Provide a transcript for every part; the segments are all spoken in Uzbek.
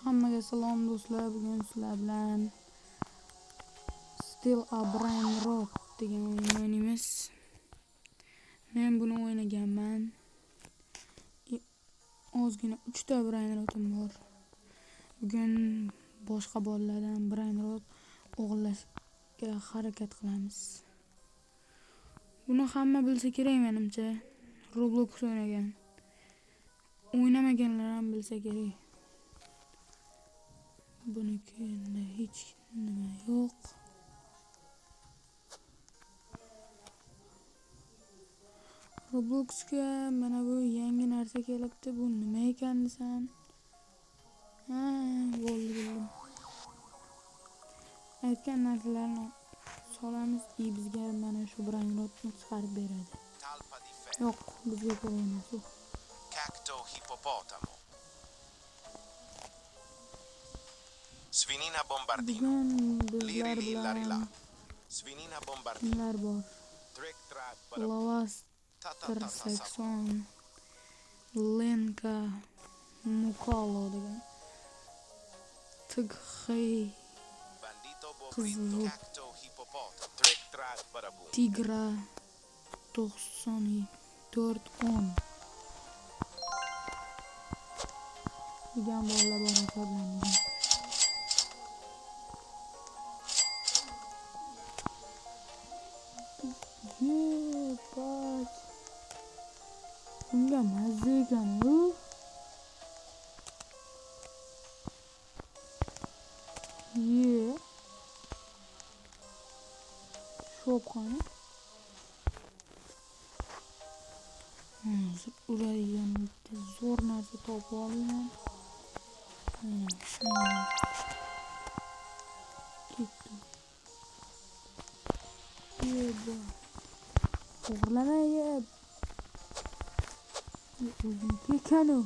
Hammaga salom do'stlar, bugun sizlar bilan Still a Brain Rot degan o'yin o'ynaymiz. Men buni o'ynaganman. Ozgina 3 ta Brain Rotim bor. Bugun boshqa bolalardan Brain Rot o'g'irlashga harakat qilamiz. Buni hamma bilsa kerak menimcha. Roblox o'ynamaganlar ham bilsa kerak. Bunikida hech nima yo'q. Robloxga mana bu yangi narsa kelibdi. Bu nima ekan desam? Bildim. Aytgan narsalarni solamiz, bizga mana shu Brain Rotni chiqarib beradi. Yo'q, bizga kerak emas u. Cacto hippopotamo. Svinina bombardino. Bizlar bilan Svinina bombardino. kimlar bor? Trick track Lavas Sakson, Lenka, Mukalo degan. Tig'xiy, bandito bobrito. Qizil, Cacto hippopotamo. Trick track barabum. Tigra 9410 degan bolalar bor hisoblangan. Bak. Bunga mazza ekan u. Shopxona. Uradigan bitta zo'r narsa topib oldim. Ketdi. O'g'irlamayib. O'zim kekanu.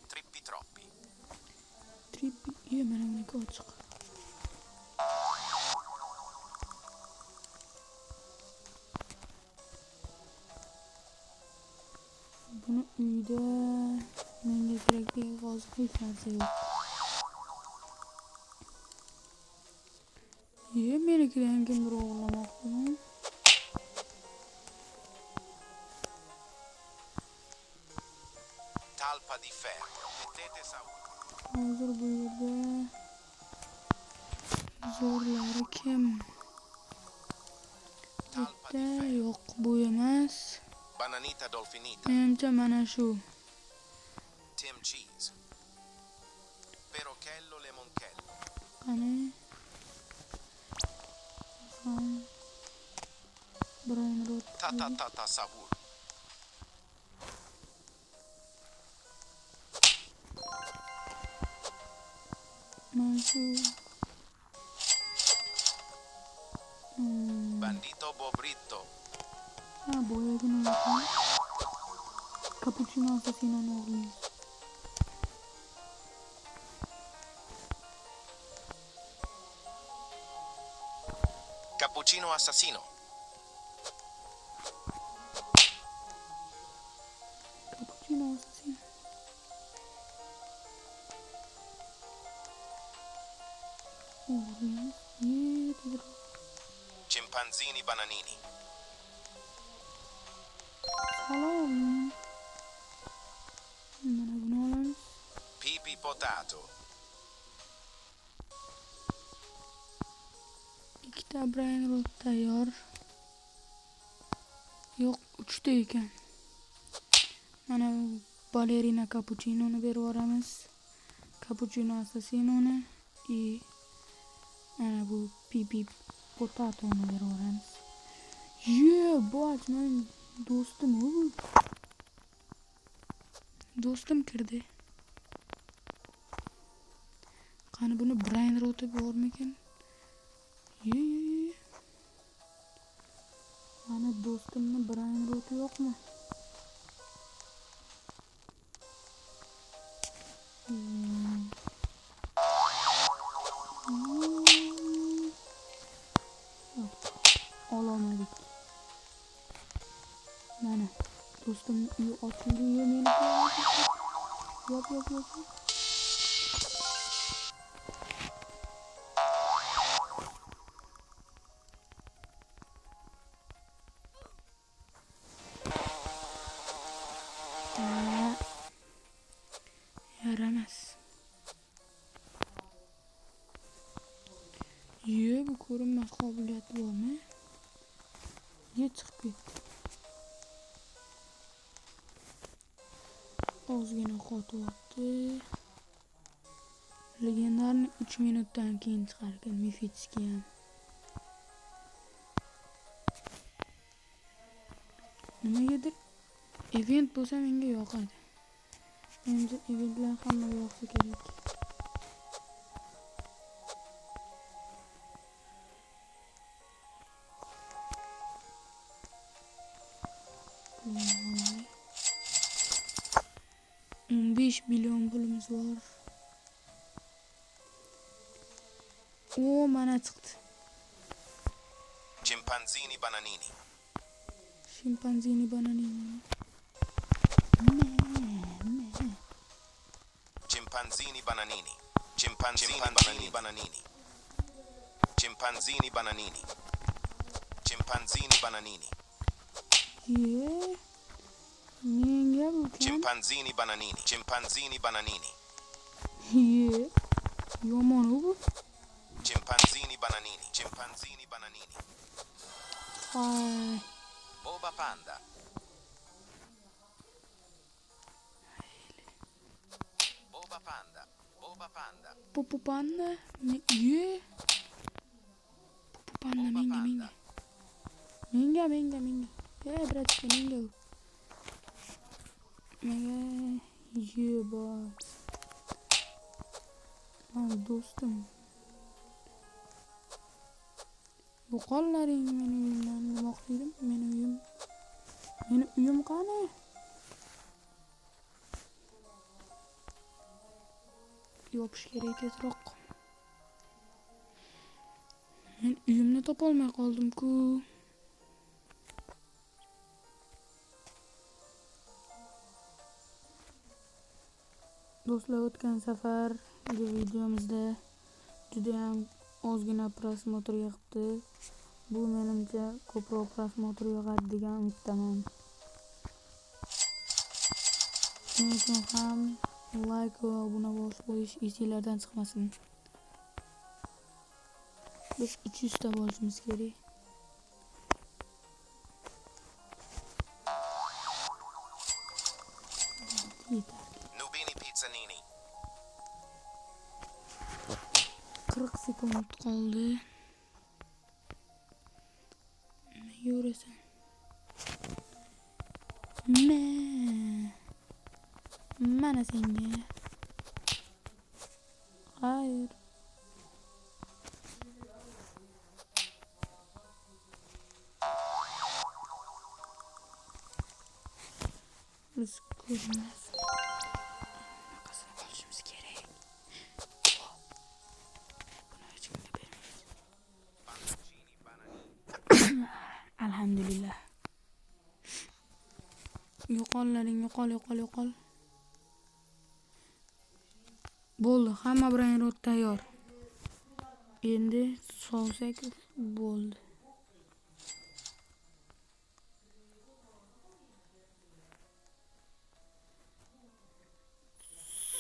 Trippi troppi. Mana buniki ochiq. Buni uyda menga kerakli hozir hech narsa yo'q. Menikidan kimdir o'g'irlamoqchi. Talpa di ferro. Mettete sauro. Hozir bu yerda zo'rlari kim? Bitta yo'q, bu emas. Bananita dolfinita. Menimcha mana shu. Tim cheese. Perochello lemonchello. Qani? Brain Rot. Ta savur. Mana shu. Bandito bobrito. Boyagini unutdim. Cappuccino Assassinoni o'g'irlaymiz. Cappuccino assassino. Cappuccino Assassino. O'g'irlaymiz. Chimpanzini bananini. Salom. Mana buni olamiz. Pipi potato. Ikkita Brain Rot tayyor. Yo'q, 3 ta ekan. Mana Ballerina Cappuccinoni berib yuboramiz. Cappuccino Assassinoni mana bu Pipi Potatoni berib yuboramiz. Boch, men do'stim u. Do'stim kirdi. Qani buni Brain Roti bormikan? Mana do'stimni Brain Roti yo'qmi? ololmadik. Do'stim uyi ochildi, meni yop. Yaramas. Bu ko'rinmas qobiliyati bormi? Chiqib ketdi. Ozgina qotyapti. Legendarni 3 minutdan keyin chiqar ekan, mifitskiy ham. Nimagadir event bo'lsa menga yoqadi. Menimcha eventlar hammaga yoqsa kerak. $15 million pulimiz bor. Mana chiqdi. Chimpanzini bananini. Chimpanzini bananini. Chimpanzini bananini. Chimpanzini bananini. Chimpanzini bananini. Chimpanzini bananini. Menga bu kan. Chimpanzini bananini. Chimpanzini bananini. Yomon bu. Chimpanzini bananini. Chimpanzini bananini. Boba panda. Boba panda. Boba panda. Popo panda. Popo panda menga. Bratska menga. Bor. Do'stim. Yo'qollaring meni uyimdan demoqchidim. Meni uyim qani? Yopish kerak tezroq. Men uyimni topolmay qoldim-ku. Do'stlar, o'tgan safar videomizda juda ham ozgina prosmotr yig'ibdi. Bu menimcha ko'proq prosmotr yig'adi degan umiddaman. Shuning uchun ham like va obuna bo'lish esinglardan chiqmasin. Biz 300 ta bo'lishimiz kerak. Nubini pizzanini. 40 sekund qoldi. Yurasan. Mana senga. Hayır. Biz ko'ramiz. Naqasini olishimiz kerak. Buni hech kimga bermaymiz. Alhamdulillah. Yo'qollaring, yo'qol. Bo'ldi, hamma brain rot tayyor. Endi solsak bo'ldi.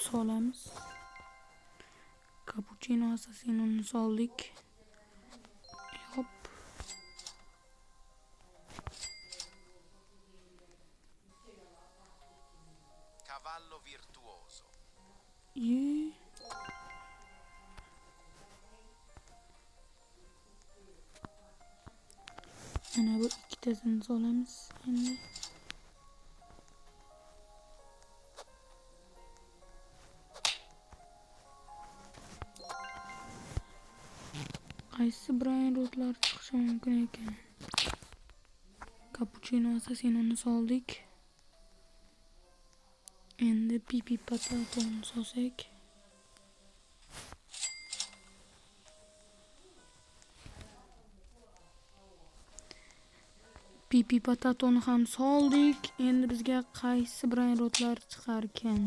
Solamiz. Cappuccino assasinoni soldik. Hop. Cavallo virtuoso. Ana bu ikkitasini solamiz endi. Qaysi brain rotlar chiqishi mumkin ekan? Cappuccino assasinoni soldik. Endi pipi patatoni solsak. Pipi patatoni ham soldik. Endi bizga qaysi brainrotlar chiqar ekan?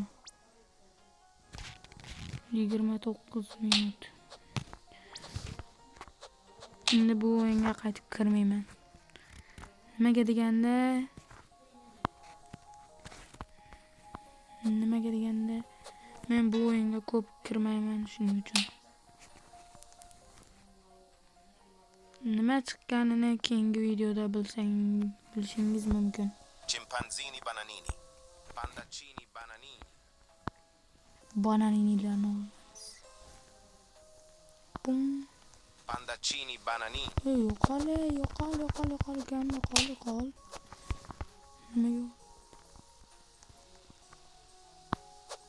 29 minut. Endi bu o'yinga qaytib kirmayman. Nimaga deganda men bu o'yinga ko'p kirmayman, shuning uchun. Nima chiqqanini keyingi videoda bilishingiz mumkin. Chimpanzini bananini. Pandacini bananini. Bananinilarni olamiz. Bum. Pandacini bananini. Yo'qol. Nima yo'q?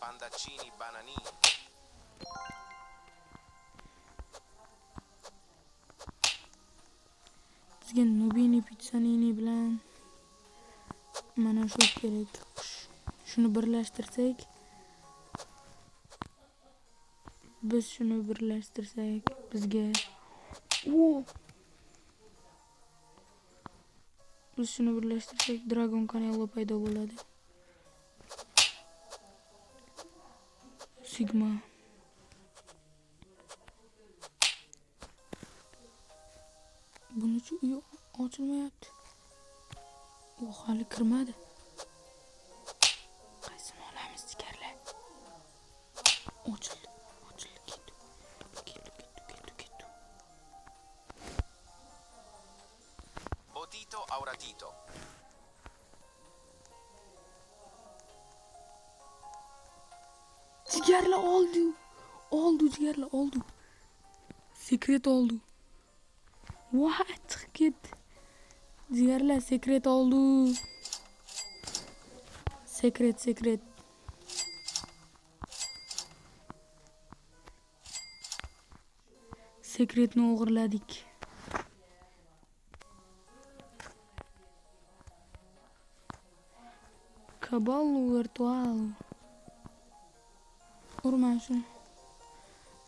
Pandacini bananini. Bizga Nubini Pizzanini bilan mana shu kerak. Shuni birlashtirsak, bizga Dragon Canelo paydo bo'ladi. Sigma. Bunisi uy ochilmayapti. U hali kirmadi. Qaysini olamiz jigarlar? Ochildi. Ketdi. Botito auratito. Jigarlar oldu. Sekret oldu. What? Chiqib ketdi. Jigarlar sekret oldu. Sekret. Sekretni o'g'irladik. Caballo virtual. Urman shuni.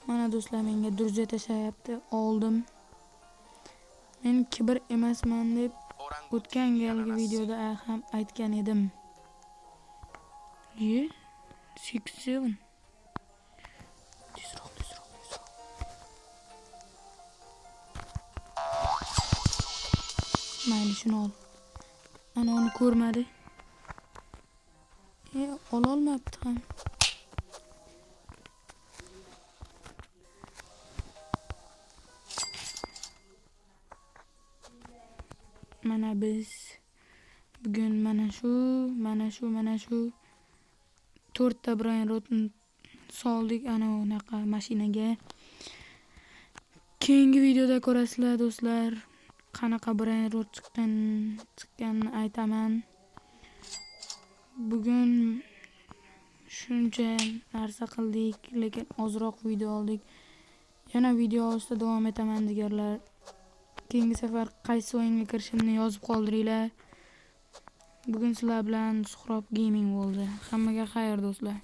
Mana do'stlar, menga durja tashayapti. Oldim. Men kibr emasman deb o'tgan galgi videoda ham aytgan edim. 6-7. Tezroq. Mayli, shuni ol. Ana uni ko'rmadi. Ololmabdi ham. Mana biz bugun mana shu 4 ta brainrotni soldik ana unaqa mashinaga. Keyingi videoda ko'rasizlar do'stlar, qanaqa brainrot chiqqanini aytaman. Bugun shuncha narsa qildik, lekin ozroq video oldik. Yana video olishda davom etaman deganlar. Keyingi safar qaysi o'yinga kirishimni yozib qoldiringlar. Bugun sizlar bilan Suhrob Gaming bo'ldi. Hammaga xayr do'stlar.